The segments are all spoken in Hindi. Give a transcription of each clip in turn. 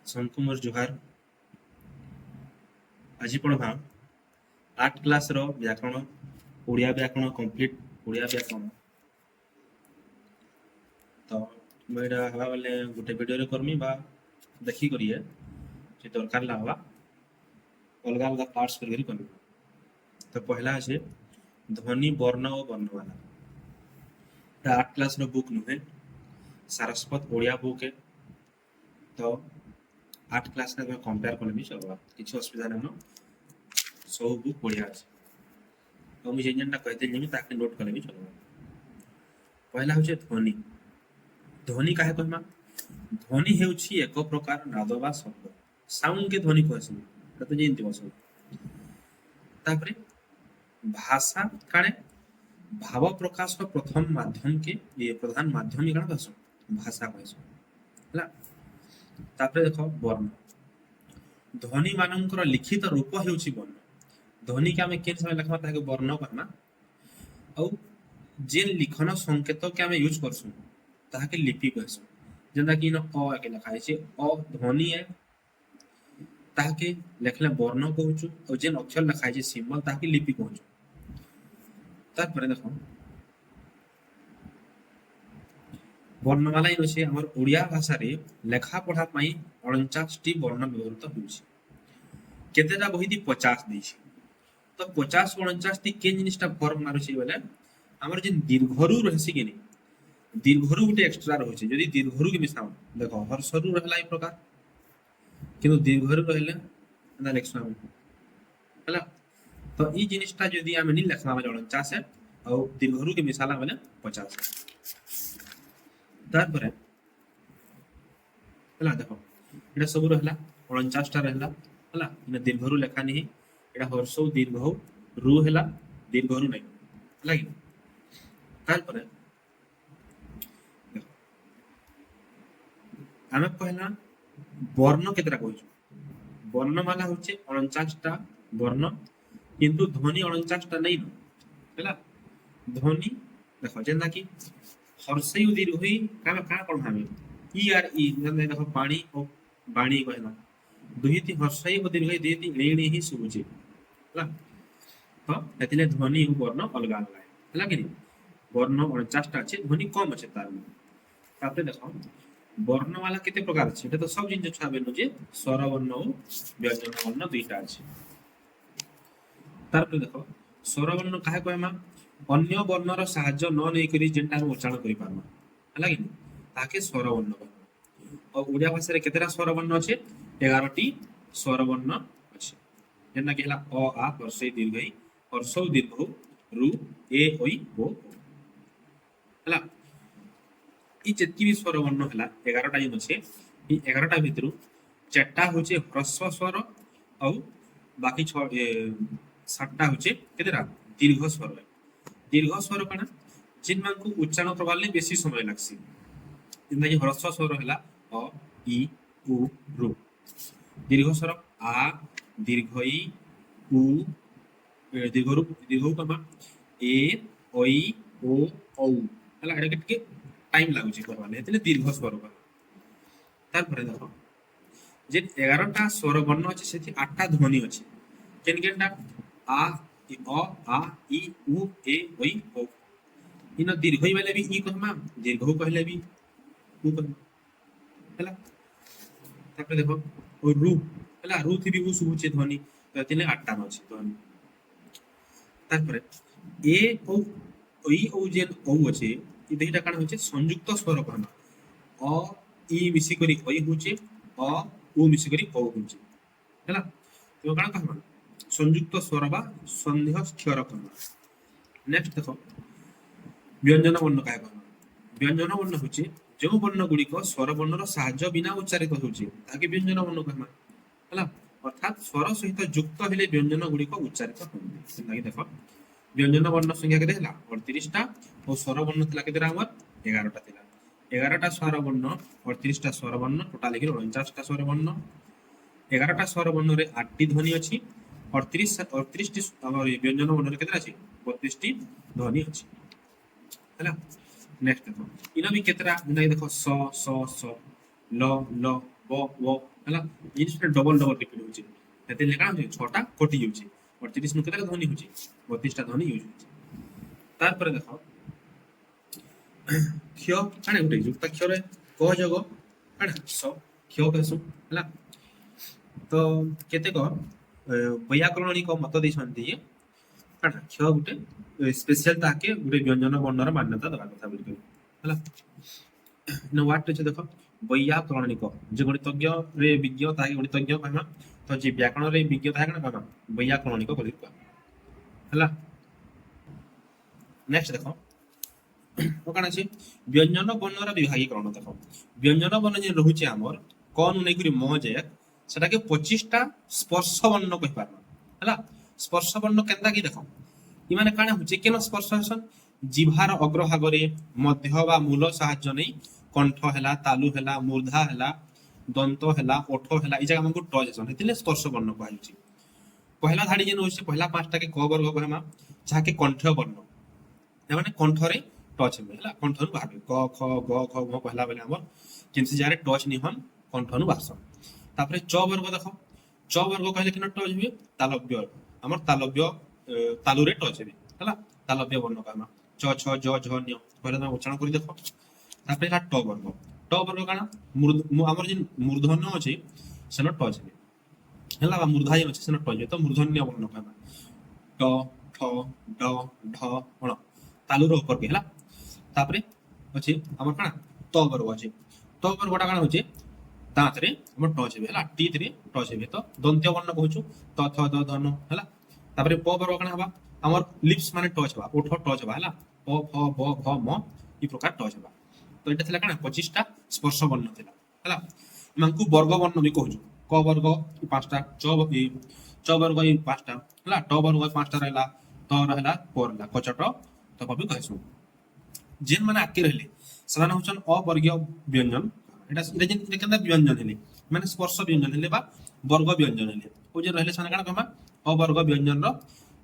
शंकु मोर जुहार। आज पढ़वा 8 क्लास रो व्याकरण ओडिया व्याकरण कंप्लीट ओडिया व्याकरण। तो मुझे हवा बेले गोटे वीडियो रे करमी बा देखी करिए जे दरकार ला हवा अलग अलग पार्ट्स कर करमी। तो पहला है ध्वनि वर्ण और वर्णमाला। 8 क्लास रो बुक नुहे सारस्वत ओडिया बुक है। तो 8 क्लास में कंपेयर करमी चलवा किसी असुविधा नहीं सब बुक बढ़िया अच्छे। तो मुझे जेनटा कहते जमी ताके नोट कले भी चलवा। पहला हूँ ध्वनि। ध्वनि काहे कहमा ध्वनि हेउछि एक प्रकार नाद बा शब्द साउंड के ध्वनि कहसी तो जानते सब। तापरे भाषा काणे भाव प्रकाश रो प्रथम माध्यम के ये प्रधान माध्यम काण कहसु भाषा कहसु हला। तापरे देखो वर्ण ध्वनि मानकर लिखित रूप हेउछि वर्ण। ध्वनि के आमे केन समय लिखमा ताके वर्ण कहमा औ जेन लिखन संकेत के आमे यूज करसु ताके लिपि कहसु। जेंदा कि न अ के लिखा है अ ध्वनि है ताके लेखले वर्ण कहउछु और जेन अक्षर लिखा है सिंबल ताके लिपि कहउछु। तापर देखो वर्णमाला इन अछि हमर ओडिया भाषा रे लेखा पढ़ा पई 49 टी वर्ण व्यवहृत होउछि। केतेटा बही दी 50 दैछि तो 50 49 टी के जिनिसटा फॉर्म मारुछि बोले हमर जे दीर्घरु रहसी के नहीं दीर्घरु गोटे एक्स्ट्रा रहउछि। जदि दीर्घरु के मिसाम देखो हर्षरु रहला ए प्रकार किंतु दीर्घरु रहले ना लेखसु हला। तो ई जिनिसटा जदि आमे नि लेखला माने 49 है और दीर्घरु के मिसाला माने 50 है। तारपरे हला देखो एटा सब रहला 49 टा रहला हला। इन दीर्घरु लेखा नहीं एटा हर्षौ दीर्घौ रु हला दीर्घरु नहीं हला कि। तारपरे आमे पहला वर्ण केतरा कहछु वर्णमाला होचे 49 टा वर्ण किंतु ध्वनि 49 टा नहीं हला। ध्वनि देखो जेंदा कि हर्षै दीर्घई कामे का कोन भामे ई आर ई जेंदा देखो पानी और बाणी कहला दुहिति हर्षै और दीर्घई दुहिति एणी ही सुबुचे हला। तो एतिले ध्वनि और वर्ण अलग अलग है हला कि वर्ण 49 टा अछि ध्वनि कम अछि तार में। ताते देखो वर्णमाला केते प्रकार अछि एटा तो सब जिन छुआ बेनु जे स्वर वर्ण और व्यंजन वर्ण दुईटा अछि। तार पे देखो स्वर वर्ण काहे कहमा अन्य वर्णर सहाय्य न नै करी जेंटा उच्चारण करि पारमा हला कि ताके स्वर वर्ण कहमा। और ओडिया भाषा रे केतेरा स्वर वर्ण अछि 11 टी स्वर वर्ण अछि। जेना कि हला अ आ हर्षै दीर्घई हर्षौ दीर्घौ रु ए ओई ओ हला। ई जेतकी भी स्वर वर्ण हला 11 टा जिन अछि ई 11 टा भितरु 4 टा होचे ह्रस्व स्वर और बाकी 7 टा होचे केतेरा दीर्घ स्वर। दीर्घ स्वर कना जिन मान को उच्चारण करवाले बेसी समय लागसी जेना कि ह्रस्व स्वर हला अ ई उ रु। दीर्घ स्वर आ दीर्घ ई उ दीर्घ रु दीर्घ कमा ए ओई ओ औ हला। एटा के टाइम लागुची करवाले हेतले दीर्घ स्वर का। तार परे देखो जे 11 टा स्वर वर्ण अछि सेति 8 टा ध्वनि अछि केन केनटा आ इ अ आ इ उ ए ओई ओ। इन दीर्घई वाले भी ई कहमा दीर्घौ कहले भी उ कहमा हला। तापर देखो ओ रु हला रु थी भी उ सुबुचे ध्वनि तो तिने 8 टा अछि ध्वनि। तार परे ए ओ ओई ओ जे ओ अछि इ दुईटा कान होचे संयुक्त स्वर कहमा अ ई मिसी करी ओई होचे अ उ मिसी करी ओ होचे हला। तो कान कहमा संयुक्त स्वर बा संदेह अक्षर कहमा। नेक्स्ट देखो व्यंजन वर्ण काय कहमा व्यंजन वर्ण होचे जो वर्ण गुडी को स्वर वर्णर सहाय्य बिना उच्चारित होचे ताके व्यंजन वर्ण कहमा हला। अर्थात स्वर सहित युक्त हेले व्यंजन गुडी को उच्चारित होते लागी देखो व्यंजन वर्ण संख्या केते हला 38 टा और स्वर वर्ण तला केते हमर 11 टा थिला। 11 टा स्वर वर्ण 38 टा स्वर वर्ण टोटल लेकिन 49 टा स्वर वर्ण 11 टा स्वर वर्ण रे 8 टी ध्वनि अछि 38 टी हमर व्यंजन वर्ण रे केते अछि 32 टी ध्वनि अछि हला। नेक्स्ट देखो इना भी केतरा नै देखो स स स ल ल ବ ବ ହେଲା ଜିନିଷଟା ଡବଲ ଡବଲ ରିପିଟ୍ ହଉଛି ସେଥିରେ କାଣା ହଉଛି 6ଟା କଟି ଯାଉଛି 38 नु କେତେଟା ଧ୍ୱନି ହଉଛି 32ଟା ଧ୍ୱନି ୟୁଜ ହଉଛି ତାପରେ ଦେଖ କ୍ଷ କାଣା ଗୋଟେ ଯୁକ୍ତାକ୍ଷରରେ କ ଯୋଗ କାଣା ସ କ୍ଷ କହିସୁ ହେଲା ତ କେତେକ ବୈୟାକରଣିକ ମତ ଦେଇଛନ୍ତି କାଣା କ୍ଷ ଗୋଟେ ସ୍ପେଶିଆଲ ତାକେ ଗୋଟେ ବ୍ୟଞ୍ଜନ ବର୍ଣ୍ଣର ମାନ୍ୟତା ଦେବା କଥା ବୋଲି କହିବେ ହେଲା ନା ୱାର୍ଡ ଅଛି ଦେଖ ବୈୟାକରଣିକ ଯେ ଗଣିତଜ୍ଞ ରେ ବିଜ୍ଞ ତାକେ ଗଣିତଜ୍ଞ କହିବା ତ ଯେ ବ୍ୟାକରଣ ରେ ବିଜ୍ଞ ତାକେ କାଣା କହିବା ବୈୟାକରଣିକ ବୋଲି କହିବା ହେଲା ନେକ୍ସଟ ଦେଖ କାଣା ଅଛି ବ୍ୟଞ୍ଜନ ବର୍ଣ୍ଣର ବିଭାଗୀକରଣ ଦେଖ ବ୍ୟଞ୍ଜନ ବର୍ଣ୍ଣ ଯେ ରହୁଛି ଆମର କନ ନେଇକରି ମ ଯାଏ ସେଟାକେ 25ଟା ସ୍ପର୍ଶ ବର୍ଣ୍ଣ କହିପାରବା ହେଲା ସ୍ପର୍ଶ ବର୍ଣ୍ଣ କେନ୍ତା କି ଦେଖ ଇମାନେ କାଣା ହଉଛି କେନ ସ୍ପର୍ଶ ହସନ୍ ଜିଭାର ଅଗ୍ରଭାଗରେ ମଧ୍ୟ ବା ମୂଳ ସାହାଯ୍ୟ ନେଇ କଣ୍ଠ ହେଲା ତାଲୁ ହେଲା ମୂର୍ଧା ହେଲା ଦନ୍ତ ହେଲା ଓଠ ହେଲା এই জায়গা ଆମକୁ ଟଚ୍ ହସନ୍ ହେତିଲେ ସ୍ପର୍ଶ ବର୍ଣ୍ଣ କୁହାଯାଉଛି ପହିଲା ଧାଡି ଯେନ ହଉଛି ପହିଲା ପାଞ୍ଚଟାକେ କ ବର୍ଗ କହିମା ଯାହାକେ କଣ୍ଠୀୟ ବର୍ଣ୍ଣ ମାନେ କଣ୍ଠରେ ଟଚ୍ ହେବେ ହେଲା କଣ୍ଠରୁ ବାହାରିବେ କ ଖ ଗ ଘ ଘ କହିଲା ବେଲେ ଆମର କେମିତି ଜାଗାରେ ଟଚ୍ ନିହନ୍ କଣ୍ଠରୁ ବାହାରସନ୍ ତାପରେ च ବର୍ଗ ଦେଖ च ବର୍ଗ କହିଲେ କେନ ଟଚ୍ ହୁଏ ତାଲବ୍ୟ ଆମର ତାଲବ୍ୟ ତାଲୁରେ ଟଚ୍ ହେବେ ହେଲା ତାଲବ୍ୟ ବର୍ଣ୍ଣ କହିମା च छ ज झ ञ କହିଲେ ତମେ ଉଚ୍ଚାରଣ କରି ଦେଖ ତାପରେ ହେଲା ଟ ବର୍ଗ କାଣା ଆମର ଯେ ମୂର୍ଧନ୍ୟ ଅଛି ସେନ ଟଚ୍ ହେବେ ହେଲା ବା ମୂର୍ଧା ଯେନ୍ ଅଛି ସେନ ଟଚ୍ ହେବେ ତ ମୂର୍ଧନ୍ୟ ବର୍ଣ୍ଣ କହିମା ଟ ଠ ଡ ଢ ଅଣ ତାଲୁର ଉପରକେ ହେଲା ତାପରେ ଅଛି ଆମର କାଣା ତ ବର୍ଗ ଅଛି ତ ବର୍ଗଟା କାଣା ହଉଛି ଦାঁତରେ ଆମର ଟଚ୍ ହେବେ ହେଲା ଟି ରେ ଟଚ୍ ହେବେ ତ ଦନ୍ତ୍ୟ ବର୍ଣ୍ଣ କହୁଛୁ ତ ଥ ଦ ଧନ ହେଲା ତାପରେ ପ ବର୍ଗ କାଣା ହେବା ଆମର লিপস মানে ଟଚ୍ ହେବା ଓଠ ଟଚ୍ ହେବା ହେଲା ପ ଫ ବ ଭ ମ এই প্রকার টচ ହେବା ତ এটা ଥିଲା କାଣା 25ଟା ସ୍ପର୍ଶ ବର୍ଣ୍ଣ ଥିଲା ହେଲା ଏମାନଙ୍କୁ ବର୍ଗ ବର୍ଣ୍ଣ ବି କହୁଛୁ କ ବର୍ଗ 5ଟା च ବର୍ଗ 5ଟା ହେଲା ଟ ବର୍ଗ 5ଟା ରହିଲା ତ ରହିଲା ପ ରହିଲା କଚଟ ତ ବି କହିଛୁ जेन माने आके रहले ସେମାନେ ହଉଛନ୍ ଅବର୍ଗୀୟ ବ୍ୟଞ୍ଜନ এটা এটা କେନ୍ତା ବ୍ୟଞ୍ଜନ ହେଲେ ମାନେ ସ୍ପର୍ଶ ବ୍ୟଞ୍ଜନ ହେଲେ ବା ବର୍ଗ ବ୍ୟଞ୍ଜନ ହେଲେ ଓ ଯେ ରହିଲେ ସେମାନେ କାଣା କହିବା ଅବର୍ଗ ବ୍ୟଞ୍ଜନର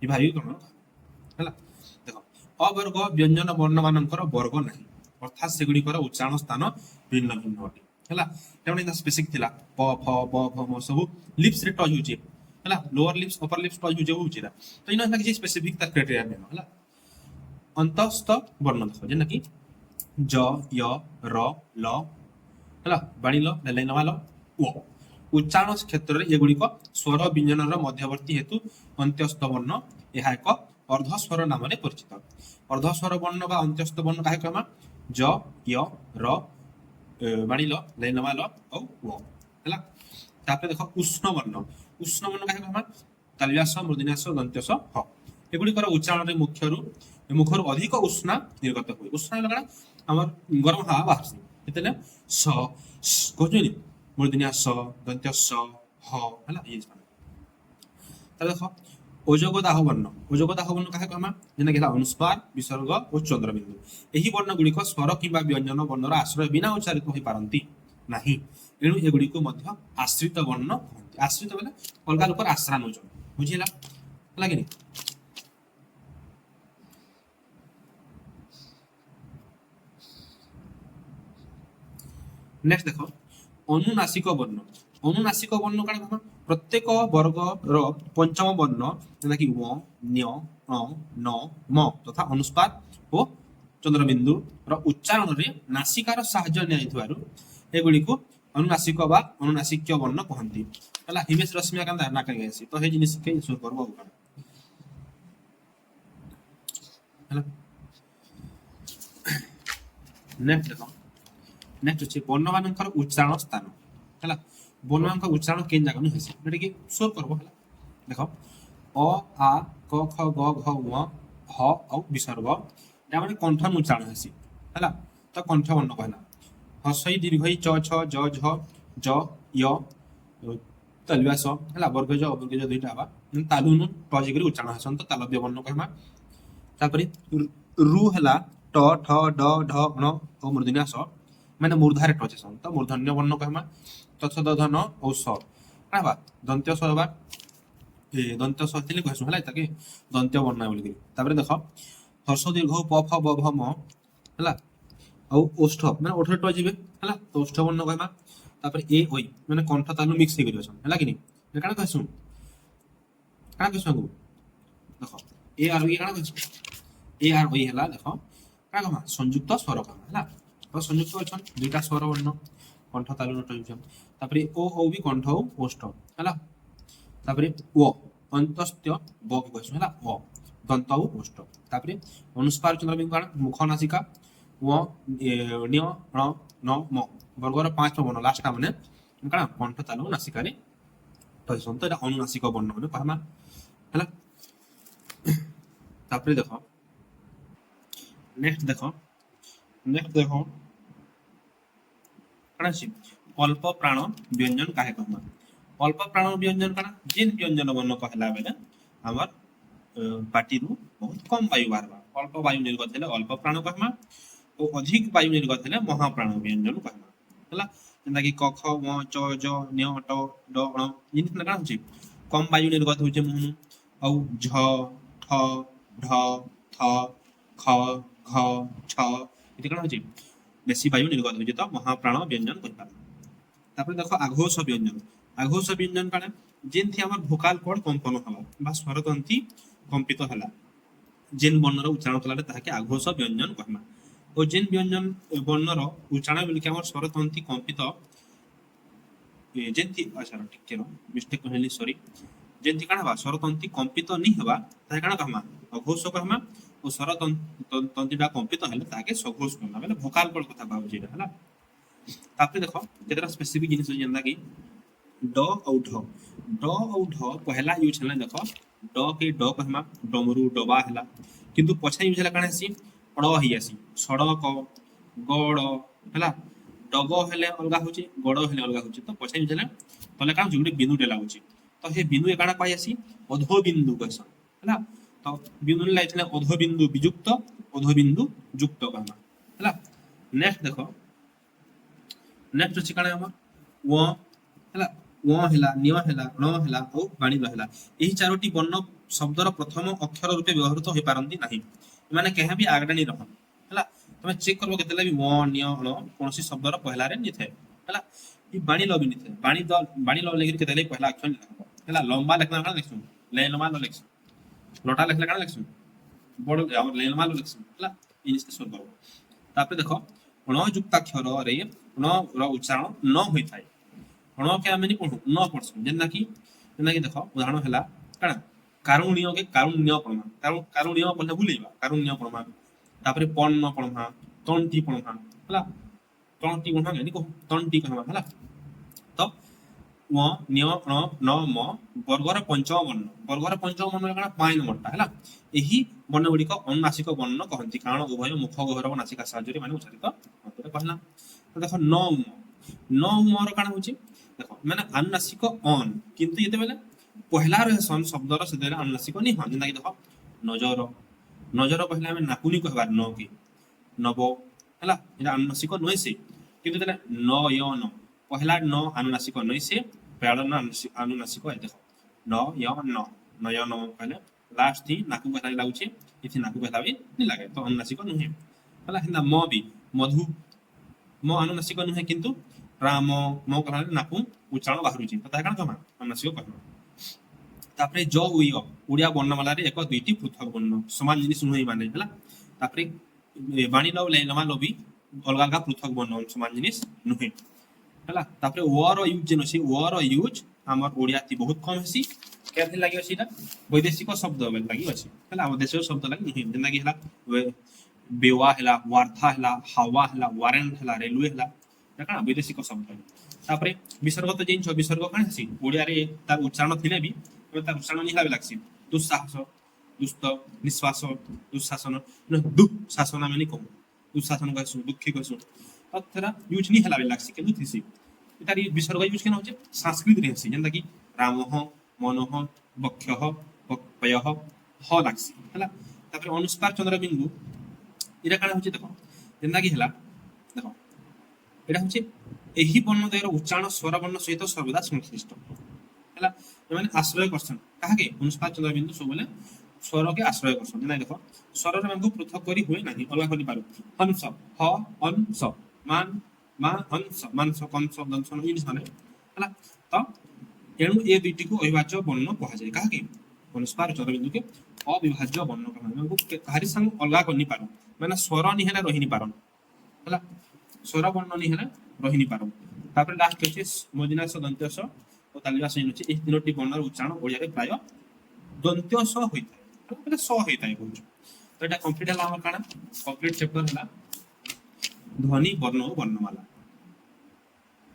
ବିଭାଗୀକରଣ ହେଲା ଦେଖ ଅବର୍ଗ ବ୍ୟଞ୍ଜନ ବର୍ଣ୍ଣ ମାନଙ୍କର ବର୍ଗ ନାହିଁ ଅର୍ଥାৎ ସେଗୁଡ଼ିକର ଉଚ୍ଚାରଣ ସ୍ଥାନ ଭିନ୍ନ ଭିନ୍ନ ଅଟେ ହେଲା ଏଟା ସ୍ପେସିଫିକ ଥିଲା ପ ଫ ବ ଭ ମ ସବୁ লিপস ରେ ଟଚ୍ ହଉଛି ହେଲା ଲୋअर लिप्स अपर लिप्स टच ହଉଛି ନା ତ ଇନ ହେଲା କିଛି ସ୍ପେସିଫିକ ତା କ୍ରାଇଟେରିଆ ନେନ ହେଲା अंतस्थ वर्ण देख जेना कि ज य र ल ହେଲା ବାଣିଲ ନେଲେ ନମାଲ ଓ ଉଚ୍ଚାରଣ କ୍ଷେତ୍ରରେ ଏଗୁଡ଼ିକ ସ୍ୱର ବ୍ୟଞ୍ଜନର ମଧ୍ୟବର୍ତ୍ତୀ ହେତୁ ଅନ୍ତ୍ୟସ୍ଥ ବର୍ଣ୍ଣ ଏହା ଏକ ଅର୍ଦ୍ଧସ୍ୱର ନାମରେ ପରିଚିତ ଅର୍ଦ୍ଧସ୍ୱର ବର୍ଣ୍ଣ ବା ଅନ୍ତ୍ୟସ୍ଥ ବର୍ଣ୍ଣ କାହା କହିମା ଜ ୟ ର ବାଣିଲ ନେଲେ ନମାଲ ଆଉ ଓ ହେଲା ତାପରେ ଦେଖ ଉଷ୍ଣ ବର୍ଣ୍ଣ କାହା କହିମା ତାଲବ୍ୟାସ ମୂର୍ଧନ୍ୟାସ ଦନ୍ତ୍ୟସ ହ ଏଗୁଡ଼ିକର ଉଚ୍ଚାରଣରେ ମୁଖରୁ ଅଧିକ ଉଷ୍ଣା ନିର୍ଗତ ହୁଏ ଉଷ୍ଣା ହେଲା କାଣା ଆମର ଗରମ ହାୱା ବାହାରସି ସେତେବେଳେ ସ କହୁଛନି ମୂର୍ଧନ୍ୟା ସ ଦନ୍ତ୍ୟ ସ ହ ହେଲା ଇଏ ତାହେଲେ ଦେଖ ଅଯୋଗଦାହ ବର୍ଣ୍ଣ କାହା କହିମା ଯେନ୍ଟାକି ହେଲା ଅନୁସ୍ୱାର ବିସର୍ଗ ଓ ଚନ୍ଦ୍ରବିନ୍ଦୁ ଏହି ବର୍ଣ୍ଣ ଗୁଡ଼ିକ ସ୍ୱର କିମ୍ବା ବ୍ୟଞ୍ଜନ ବର୍ଣ୍ଣର ଆଶ୍ରୟ ବିନା ଉଚ୍ଚାରିତ ହୋଇପାରନ୍ତି ନାହିଁ ଏଣୁ ଏଗୁଡ଼ିକୁ ମଧ୍ୟ ଆଶ୍ରିତ ବର୍ଣ୍ଣ କହନ୍ତି ଆଶ୍ରିତ ବେଲେ ଅଲଗା ଲୋକର ଆଶ୍ରା ନଉଛନ୍ ବୁଝିଲା ହେଲା କି नेक्स्ट देख अनुनासिक वर्ण काण कह प्रत्येक वर्ग पंचम वर्ण जेना कि व न्य न म तथा अनुस्वार और चंद्रबिंदु उच्चारण रे नासिकार साहाय्य नियाइथबारु एगुडी को अनुनासिक बा अनुनासिक्य वर्ण कहंती हला हिमेश रश्मिया कांदा ना कहि आसी तो हे जिनिस के सुर करबो काण हला नेक्स्ट देखो नेक्स्ट अछि वर्ण मानकर उच्चारण स्थान हला वर्ण मानकर उच्चारण केन जगह न हेसी एटा कि सोर करबो हला देखो अ आ क ख ग घ ङ ह औ विसर्ग या माने कंठन उच्चारण हेसी हला तो कंठ वर्ण कहला हसई दीर्घई च छ ज झ ज य तलव्यास हला वर्गज अवर्गज दुईटा बा तालुनु टजिकरी उच्चारण हसन तो तालव्य वर्ण कहमा तापरे रु हला ट ठ ड ढ ण औ मूर्धन्यास माने मूर्धारे टच हसन तो मूर्धन्य वर्ण कहमा तथ दधन औ स काबा दंत्य स बा ए दंत्य स थिले कहसु हला ताके दंत्य वर्ण बोली करी तापरे देखो हर्ष दीर्घ प फ ब भ म हला औ ओष्ठ माने ओठरे टच जिवे हला तो ओष्ठ वर्ण कहमा तापर ए ओई माने कंठ तालु मिक्स हे करियो हला कि नहीं काना कहसु को देखो ए आर ओई काना कहसु ए आर ओई हला देखो काना कमा संयुक्त स्वर कमा हला तो संयुक्त अछन दुईटा स्वर वर्ण कंठ तालु नट होछन तापर ओ ओ भी कंठ ओष्ठ हला तापर ओ अंतस्त्य ब के कहसु हला ओ दंत ओष्ठ तापर अनुस्वार चंद्र बिंदु काना मुख नासिका व न्य ण न म वर्गर 5 वर्ण लास्ट माने काना कंठ तालु नासिका रे तो तो एटा अनुनासिक वर्ण माने कहमा हला तापर देखो नेक्स्ट देखो काना छी अल्प प्राण व्यंजन काहे कहमा अल्प प्राण व्यंजन काना जिन व्यंजन वर्ण कहला बेले हमर पाटी रु बहुत कम वायु बाहरबा अल्प वायु निर्गत हेले अल्प प्राण कहमा और अधिक वायु निर्गत हेले महाप्राण व्यंजन कहमा हला जेंदा कि क ख म च ज न्य ट ड ण जिन काना होची कम वायु निर्गत होचे मुनु औ झ ठ ढ थ ख घ छ इति काना होची बेसी वायु निर्गत होची तो महाप्राण व्यंजन कहता तापर देखो आघोष व्यंजन काना जेनथि हमर भोकाल कॉर्ड कंपन हला बा स्वर तंती कंपित हला जेन वर्णर उच्चारण कलारे ताके आघोष व्यंजन कहमा और जेन व्यंजन वर्णर उच्चारण बेले हमर स्वर तंती कंपित जेनथि अच्छा ठीक के मिस्टेक कहली सॉरी जेनथि काना बा स्वर तंती कंपित नि हबा ताहे काना कहमा अघोष कहमा और स्वर तंतीटा कंपित हले ताके सघोष कहमा मतलब भोकाल कॉर्ड कथा बाबू जेरा हला तापर देखो केतरा स्पेसिफिक जिनिस जेंदा कि ड औ ढ पहला यूज हला देखो ड के ड कहमा डमरू डबा हला किंतु पछा यूज हला काना सी ड ही आसी सड़क गड़ हला डग हेले अलगा होची गड़ हेले अलगा होची तो पछा यूज हला तले काना जुगडी बिंदु डेला होची तो हे बिंदु काना पाई आसी अधो बिंदु कहसन हला तो बिंदु लाइथले अधो बिंदु वियुक्त अधो बिंदु युक्त कहमा हला नेक्स्ट देखो नेक्स्ट अछि काना हम व हला व हला न्य हला ण हला और बाणी रहला एही चारोटी वर्ण शब्दर प्रथम अक्षर रूपे व्यवहृत होई पारंती नाही माने कहे भी आगडानी रहन हला तमे चेक करबो केतेला भी व न्य ण कोनसी शब्दर पहला रे निथे हला ई बाणी ल भी निथे बाणी ल लेकिन केतेला पहला अक्षर लिखबो हला लंबा लिखना काना लिखसु लेलमा ल लिखसु लोटा लिखला काना लिखसु बड़ और लेलमा ल लिखसु हला ई निस्ते सोल्व करबो तापर देखो ण युक्ताक्षर रे ण र उच्चारण न होई थाय ण के आमे पढु न पढसु जेना कि देखो उदाहरण हला काना कारुण्य के कारुण्य पढमा कारुण्य पढले भूलिबा कारुण्य पढमा तापर पन्न पढमा तंटी पढमा हला तंटी पढमा यानी को तंटी कहमा हला तो व न्य ण न म वर्गर पंचम वर्ण काना 5 नंबरटा हला एही वर्ण गुडी को अनुनासिक वर्ण कहंती कारण उभय मुख गहर व नासिका साहाय्य माने उच्चारित होतरे कहला तो देखो न म र काना होची देखो माने अनुनासिक अन किंतु यते बेले पहला रे सन शब्दर से देले अनुनासिक नि हन जेना कि देखो नजर पहला हमें नाकुनी कहबार न की नबो हला एटा अनुनासिक नय से किंतु देले न य न पहला न अनुनासिक नय से पहला न अनुनासिक है देखो न य न नय न कहले लास्ट थी नाकु कहला लागुचे इथि नाकु कहला भी नि लागे तो अनुनासिक नहे हला हिंदा म भी मधु म अनुनासिक नहे किंतु राम म कहला नाकु उच्चारण बाहरुची तो ताहे कान कमा अनुनासिक कहमा तापरे ज उय ओडिया वर्णमाला रे एक दुईटी पृथक वर्ण समान जिनिस नहै माने हला तापरे बाणी लव लेनमा लबी अलगा अलगा पृथक वर्ण समान जिनिस नहै हला तापरे वर यूज जेनो छै वर यूज हमर ओडिया ती बहुत कम हसी केथि लागि असिटा वैदेशिक शब्द बेल लागि अछि हला हम देशो शब्द लागि नहै जेना कि हला बेवा हला वार्था हला हवा हला वारेंट हला रेलवे हला का वैदेशिक शब्द तापरे विसर्ग तो जेन छ विसर्ग कान हसी ओडिया रे तार उच्चारण थिले भी तार उच्चारण निला लागसी दुस्साहस दुस्त निश्वास दुःशासन न दुःशासन माने को दुःशासन कहसु दुखी कहसु अथरा यूज नि हला लागसी केनु थिसी इतार विसर्ग यूज केन होचे संस्कृत रे हसी जेंदा कि रामः मनः बक्षः पयः ह लागसी हला तापर अनुस्वार चंद्र बिंदु इरा कान होचे देखो जेंदा कि हला देखो एटा होचे एही वर्ण द्वयर उच्चारण स्वर वर्ण सहित सर्वदा संश्लिष्ट हला माने आश्रय करसन काहे अनुस्वार चंद्र बिंदु सब बोले स्वर के आश्रय करसन जेना देखो स्वर रे हमको पृथक करी होय नाही अलग करी पारो हंस ह अंस मान ମା ହଂସ ମାଂସ କଂସ ଦଂଶନ ଜିନିଷ ମାନେ ହେଲା ତ ତେଣୁ ଏ ଦୁଇଟିକୁ ଅବିଭାଜ୍ୟ ବର୍ଣ୍ଣ କୁହାଯାଏ କାହାକି ଅନୁସ୍ୱାର ଚରବିନ୍ଦୁକେ ଅବିଭାଜ୍ୟ ବର୍ଣ୍ଣ କୁହାଯାଏ କାହାରି ସାଙ୍ଗ ଅଲଗା କରିନି ପାରୁ ମାନେ ସ୍ୱର ନି ହେଲେ ରହିନି ପାରନ ହେଲା ସ୍ୱର ବର୍ଣ୍ଣ ନି ହେଲେ ରହିନି ପାରନ ତାପରେ ଲାଷ୍ଟ ଅଛି ମଜିନାସ ଦନ୍ତ୍ୟସ ଓ ତାଲିବାସ ଅଛି ଏହି ତିନୋଟି ବର୍ଣ୍ଣର ଉଚ୍ଚାରଣ ଓଡ଼ିଆରେ ପ୍ରାୟ ଦନ୍ତ୍ୟ ସ ହୋଇଥାଏ ମାନେ ସ ହୋଇଥାଏ କହୁଛୁ ତ এটা কমপ্লিট ହେଲା ଆମର କାଣା କମପ୍ଲିଟ ଚ୍ୟାପ୍ଟର ହେଲା ଧ୍ୱନି ବର୍ଣ୍ଣ ଓ ବର୍ଣ୍ଣମାଲା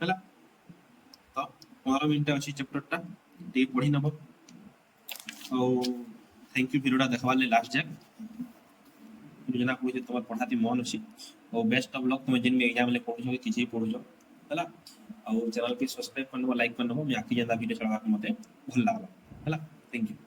ହେଲା ତ 15 ମିନିଟ ଅଛି ଚ୍ୟାପ୍ଟରଟା ଟିକେ ପଢି ନବ ଆଉ थैंक यू भिडियोटा देखवार ले लास्ट जाक योजना कोई तुम्हार पढ़ाती मन अछि और बेस्ट ऑफ लक तुम जिन में एग्जाम ले पढुछो कि किछि पढुछो हला और चैनल के सब्सक्राइब करनो लाइक करनो मैं आखि ज्यादा वीडियो चढ़ावा के मते भल लागला हला थैंक यू